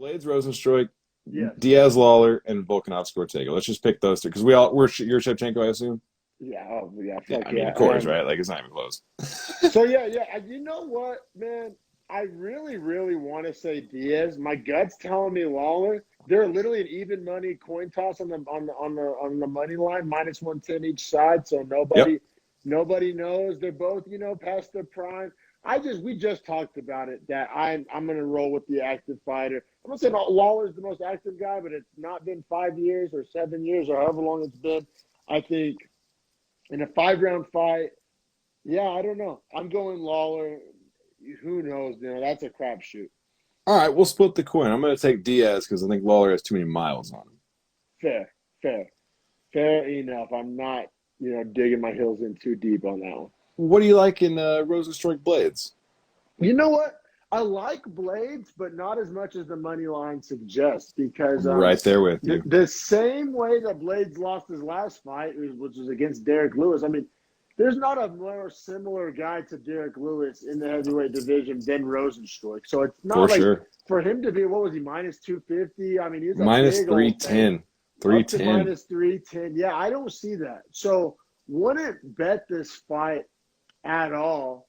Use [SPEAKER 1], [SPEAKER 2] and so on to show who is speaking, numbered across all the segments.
[SPEAKER 1] Blades, Rosenstruik,
[SPEAKER 2] Yes.
[SPEAKER 1] Diaz-Lawler, and Volkanovski-Ortega. Let's just pick those two because you're Shevchenko, I assume.
[SPEAKER 2] Yeah. Oh, yeah.
[SPEAKER 1] Yeah,
[SPEAKER 2] Fuck
[SPEAKER 1] I mean,
[SPEAKER 2] yeah.
[SPEAKER 1] of course, right? Like it's not even close.
[SPEAKER 2] So yeah. You know what, man? I really, really want to say Diaz. My gut's telling me Lawler. They're literally an even money coin toss on the money line, -110 each side. So
[SPEAKER 1] Yep.
[SPEAKER 2] nobody knows. They're both, past their prime. We just talked about it that I'm gonna roll with the active fighter. I'm not saying Lawler's the most active guy, but it's not been 5 years or 7 years or however long it's been. I think in a 5-round fight, yeah, I don't know. I'm going Lawler. Who knows? That's a crapshoot.
[SPEAKER 1] All right, we'll split the coin. I'm going to take Diaz because I think Lawler has too many miles on him.
[SPEAKER 2] Fair enough. I'm not, digging my heels in too deep on that one.
[SPEAKER 1] What do you like in Rosenstruik Blades?
[SPEAKER 2] You know what? I like Blades, but not as much as the money line suggests because
[SPEAKER 1] I'm right there with you.
[SPEAKER 2] the same way that Blades lost his last fight, which was against Derek Lewis. I mean, there's not a more similar guy to Derek Lewis in the heavyweight division than Rosenstruik. So it's not for him to be, what was he, -250? I mean, he's a big old thing. Up to -310. Yeah, I don't see that. So wouldn't bet this fight at all.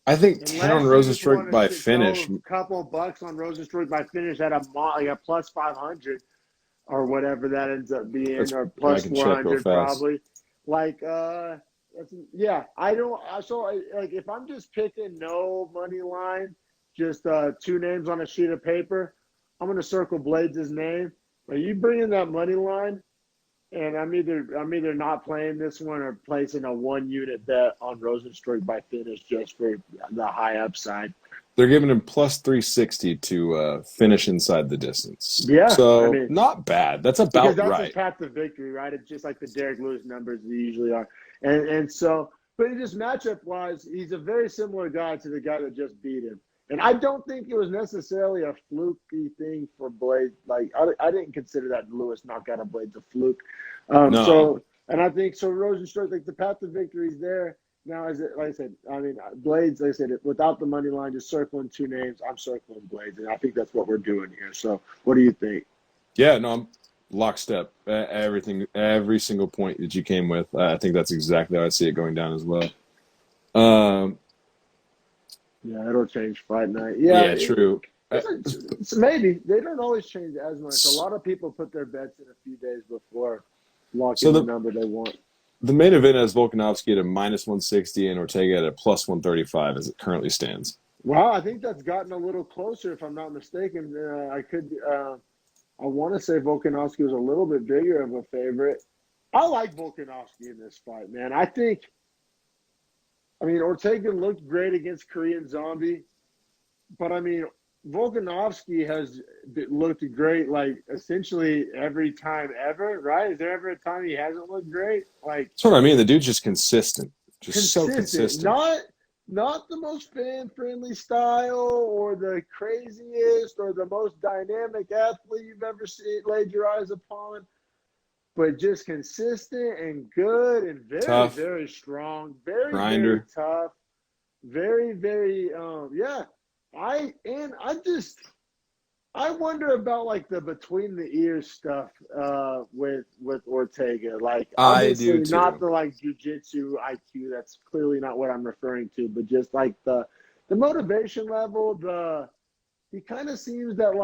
[SPEAKER 1] I think 10 on Rosenstruik by finish.
[SPEAKER 2] A couple bucks on Rosenstruik by finish at a plus 500 or whatever that ends up being, or plus 400 probably. I don't. If I'm just picking no money line, just 2 names on a sheet of paper, I'm gonna circle Blades' name. But you bring in that money line, and I'm either not playing this one or placing a 1-unit bet on Rosenstruik by finish just for the high upside.
[SPEAKER 1] They're giving him plus 360 to finish inside the distance.
[SPEAKER 2] Yeah,
[SPEAKER 1] so not bad. That's about
[SPEAKER 2] that's
[SPEAKER 1] right.
[SPEAKER 2] His path to victory, right? It's just like the Derek Lewis numbers they usually are, and so. But just matchup wise, he's a very similar guy to the guy that just beat him. And I don't think it was necessarily a fluky thing for Blades. Like I didn't consider that Lewis knockout of Blades a fluke.
[SPEAKER 1] No.
[SPEAKER 2] So, and I think so. Rosenstruik, like the path to victory is there. Now, like I said, Blades. Like I said, without the money line, just circling 2 names. I'm circling Blades, and I think that's what we're doing here. So, what do you think?
[SPEAKER 1] Yeah, no, I'm lockstep. Every single point that you came with. I think that's exactly how I see it going down as well.
[SPEAKER 2] Yeah, it'll change fight night.
[SPEAKER 1] Yeah, true.
[SPEAKER 2] It's maybe they don't always change as much. A lot of people put their bets in a few days before locking the number they want.
[SPEAKER 1] The main event has Volkanovski at a -160 and Ortega at a plus 135 as it currently stands.
[SPEAKER 2] Wow, I think that's gotten a little closer, if I'm not mistaken. I want to say Volkanovski was a little bit bigger of a favorite. I like Volkanovski in this fight, man. Ortega looked great against Korean Zombie, but Volkanovski has looked great, like, essentially every time ever, right? Is there ever a time he hasn't looked great? Like,
[SPEAKER 1] that's what I mean. The dude's just consistent. So consistent.
[SPEAKER 2] Not the most fan-friendly style or the craziest or the most dynamic athlete you've ever laid your eyes upon, but just consistent and good and very, tough. Very strong, very,
[SPEAKER 1] grinder.
[SPEAKER 2] Very tough, very, very, I wonder about like the between the ears stuff with Ortega. Like, obviously
[SPEAKER 1] I do too.
[SPEAKER 2] Not the like jiu-jitsu IQ. That's clearly not what I'm referring to. But just like the motivation level. He kind of seems that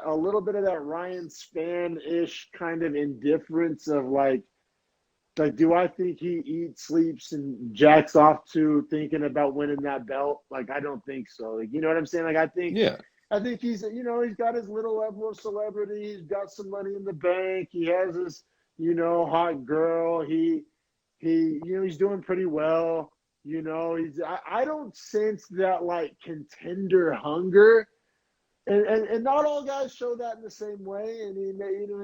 [SPEAKER 2] a little bit of that Ryan Spann-ish kind of indifference of like do I think he eats, sleeps, and jacks off to thinking about winning that belt? Like, I don't think so. Like, you know what I'm saying? Like, I think he's, he's got his little level of celebrity. He's got some money in the bank. He has his, hot girl. He's doing pretty well. I don't sense that like contender hunger. And not all guys show that in the same way. And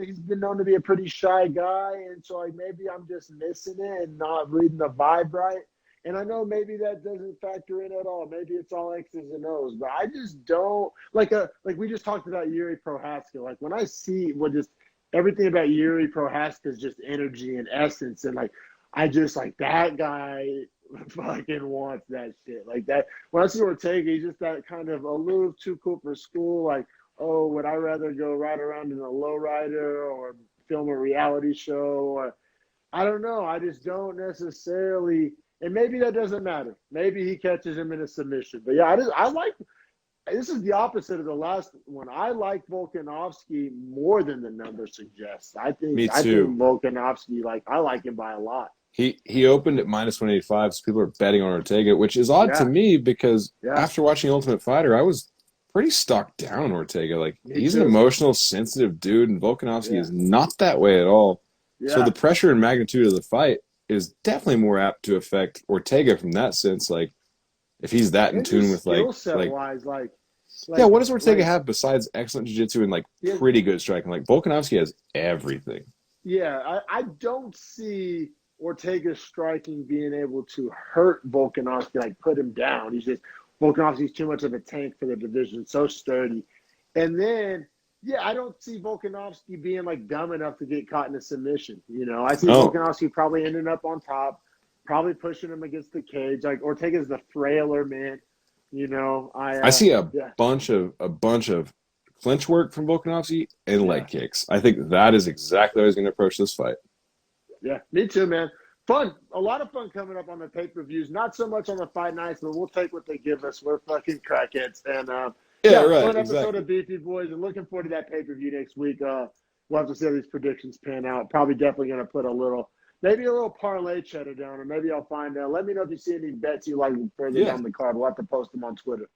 [SPEAKER 2] he's been known to be a pretty shy guy. And so maybe I'm just missing it and not reading the vibe right. And I know maybe that doesn't factor in at all. Maybe it's all X's and O's, but I just don't like we just talked about Yuri Prohaska. Like, when I see everything about Yuri Prohaska is just energy and essence, and like I just like that guy fucking wants that shit like that. When I see Ortega, he's just that kind of aloof, too cool for school, like oh, would I rather go ride around in a lowrider or film a reality show? Or I don't know. I just don't necessarily. And maybe that doesn't matter. Maybe he catches him in a submission. But yeah, I like. This is the opposite of the last one. I like Volkanovski more than the number suggests.
[SPEAKER 1] Me
[SPEAKER 2] I think
[SPEAKER 1] too.
[SPEAKER 2] Volkanovski, like, I like him by a lot.
[SPEAKER 1] He opened at minus 185, so people are betting on Ortega, which is odd to
[SPEAKER 2] Yeah,
[SPEAKER 1] me because
[SPEAKER 2] yeah.
[SPEAKER 1] after watching Ultimate Fighter, I was pretty stocked down on Ortega. Like
[SPEAKER 2] Me
[SPEAKER 1] he's an
[SPEAKER 2] too.
[SPEAKER 1] emotional, sensitive dude, and Volkanovski
[SPEAKER 2] Yeah,
[SPEAKER 1] is not that way at all. So
[SPEAKER 2] yeah.
[SPEAKER 1] the pressure and magnitude of the fight is definitely more apt to affect Ortega from that sense. Like if he's that in
[SPEAKER 2] And
[SPEAKER 1] tune
[SPEAKER 2] just
[SPEAKER 1] with
[SPEAKER 2] skill set
[SPEAKER 1] like
[SPEAKER 2] wise,
[SPEAKER 1] yeah, what does Ortega
[SPEAKER 2] like
[SPEAKER 1] have besides excellent jiu-jitsu and like
[SPEAKER 2] he has,
[SPEAKER 1] pretty good striking? Like Volkanovski has everything.
[SPEAKER 2] yeah. I don't see Ortega's striking being able to hurt Volkanovski, like put him down. He's just Volkanovski's too much of a tank for the division, so sturdy. And then, yeah, I don't see Volkanovski being like dumb enough to get caught in a submission. I see
[SPEAKER 1] Oh,
[SPEAKER 2] Volkanovski probably ending up on top, probably pushing him against the cage. Like Ortega's the frailer man.
[SPEAKER 1] I see
[SPEAKER 2] Yeah,
[SPEAKER 1] a bunch of clinch work from Volkanovski and
[SPEAKER 2] yeah.
[SPEAKER 1] leg kicks. I think that is exactly how he's going to approach this fight.
[SPEAKER 2] Yeah, me too, man. Fun. A lot of fun coming up on the pay-per-views. Not so much on the fight nights, but we'll take what they give us. We're fucking crackheads. And,
[SPEAKER 1] Yeah,
[SPEAKER 2] yeah,
[SPEAKER 1] right,
[SPEAKER 2] fun episode
[SPEAKER 1] exactly.
[SPEAKER 2] of Beefy Boys. And looking forward to that pay-per-view next week. We'll have to see how these predictions pan out. Probably definitely going to put maybe a little parlay cheddar down, or maybe I'll find out. Let me know if you see any bets you like further
[SPEAKER 1] Yeah,
[SPEAKER 2] down the card. We'll have to post them on Twitter.